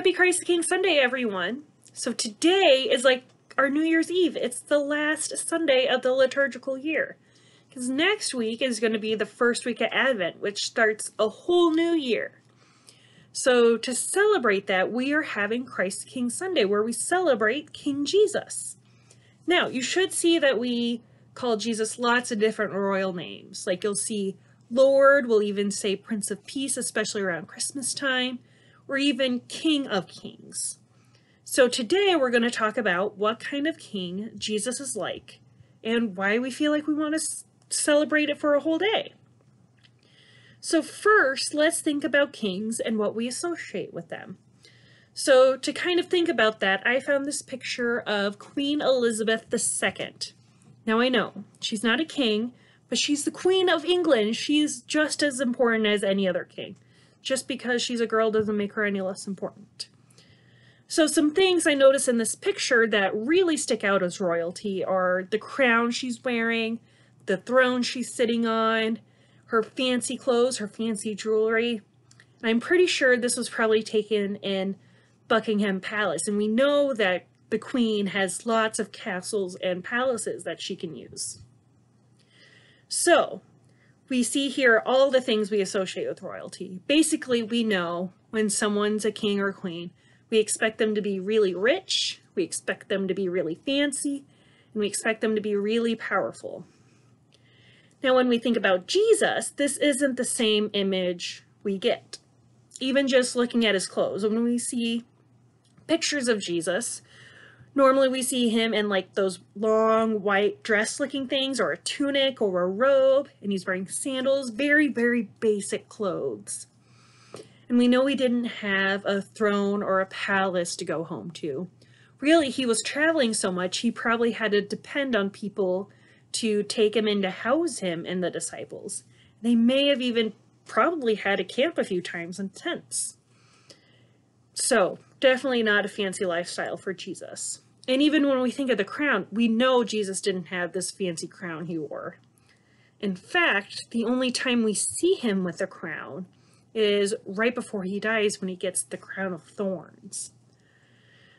Happy Christ the King Sunday, everyone. So today is like our New Year's Eve. It's the last Sunday of the liturgical year. Because next week is going to be the first week of Advent, which starts a whole new year. So to celebrate that, we are having Christ the King Sunday, where we celebrate King Jesus. Now, you should see that we call Jesus lots of different royal names. Like you'll see Lord, we'll even say Prince of Peace, especially around Christmas time, or even King of Kings. So today we're going to talk about what kind of king Jesus is like and why we feel like we want to celebrate it for a whole day. So first, let's think about kings and what we associate with them. So to kind of think about that, I found this picture of Queen Elizabeth II. Now I know, she's not a king, but she's the Queen of England. She's just as important as any other king. Just because she's a girl doesn't make her any less important. So some things I notice in this picture that really stick out as royalty are the crown she's wearing, the throne she's sitting on, her fancy clothes, her fancy jewelry. And I'm pretty sure this was probably taken in Buckingham Palace, and we know that the Queen has lots of castles and palaces that she can use. So, we see here all the things we associate with royalty. Basically, we know when someone's a king or queen, we expect them to be really rich, we expect them to be really fancy, and we expect them to be really powerful. Now, when we think about Jesus, this isn't the same image we get. Even just looking at his clothes, when we see pictures of Jesus, normally we see him in like those long white dress looking things, or a tunic or a robe, and he's wearing sandals, very, very basic clothes. And we know he didn't have a throne or a palace to go home to. Really, he was traveling so much, he probably had to depend on people to take him in to house him and the disciples. They may have even probably had to camp a few times in tents. So, definitely not a fancy lifestyle for Jesus. And even when we think of the crown, we know Jesus didn't have this fancy crown he wore. In fact, the only time we see him with a crown is right before he dies, when he gets the crown of thorns.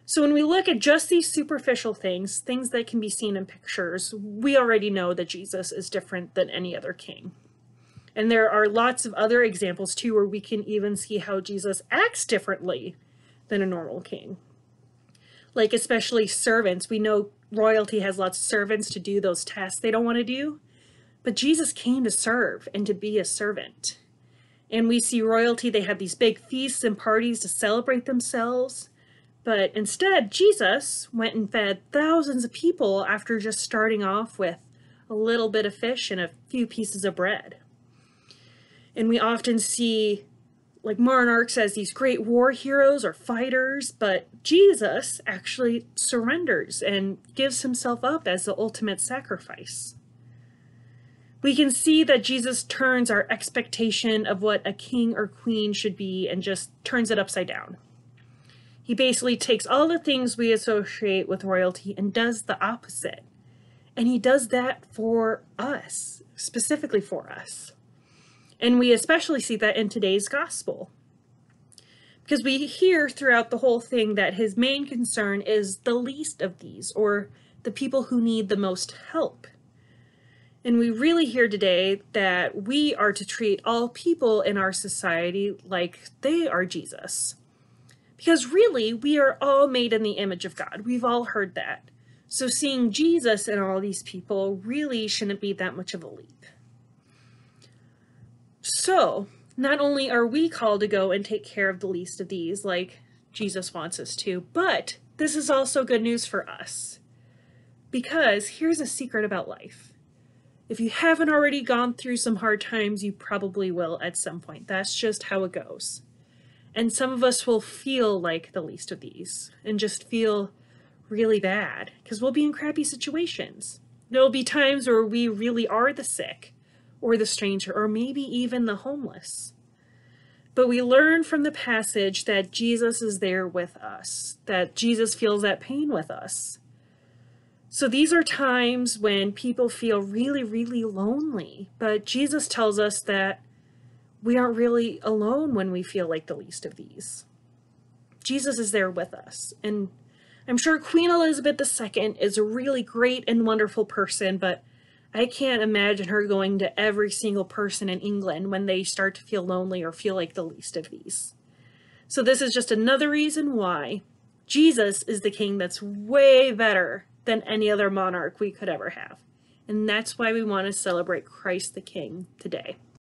So when we look at just these superficial things, things that can be seen in pictures, we already know that Jesus is different than any other king. And there are lots of other examples too, where we can even see how Jesus acts differently than a normal king. Like especially servants. We know royalty has lots of servants to do those tasks they don't want to do, but Jesus came to serve and to be a servant. And we see royalty, they have these big feasts and parties to celebrate themselves, but instead Jesus went and fed thousands of people after just starting off with a little bit of fish and a few pieces of bread. And we often see like monarchs as these great war heroes or fighters, but Jesus actually surrenders and gives himself up as the ultimate sacrifice. We can see that Jesus turns our expectation of what a king or queen should be and just turns it upside down. He basically takes all the things we associate with royalty and does the opposite. And he does that for us, specifically for us. And we especially see that in today's gospel. Because we hear throughout the whole thing that his main concern is the least of these, or the people who need the most help. And we really hear today that we are to treat all people in our society like they are Jesus. Because really, we are all made in the image of God. We've all heard that. So seeing Jesus in all these people really shouldn't be that much of a leap. So, not only are we called to go and take care of the least of these, like Jesus wants us to, but this is also good news for us. Because here's a secret about life. If you haven't already gone through some hard times, you probably will at some point. That's just how it goes. And some of us will feel like the least of these and just feel really bad because we'll be in crappy situations. There'll be times where we really are the sick or the stranger or maybe even the homeless. But we learn from the passage that Jesus is there with us, that Jesus feels that pain with us. So these are times when people feel really, really lonely, but Jesus tells us that we aren't really alone when we feel like the least of these. Jesus is there with us. And I'm sure Queen Elizabeth II is a really great and wonderful person, but I can't imagine her going to every single person in England when they start to feel lonely or feel like the least of these. So this is just another reason why Jesus is the king that's way better than any other monarch we could ever have. And that's why we want to celebrate Christ the King today.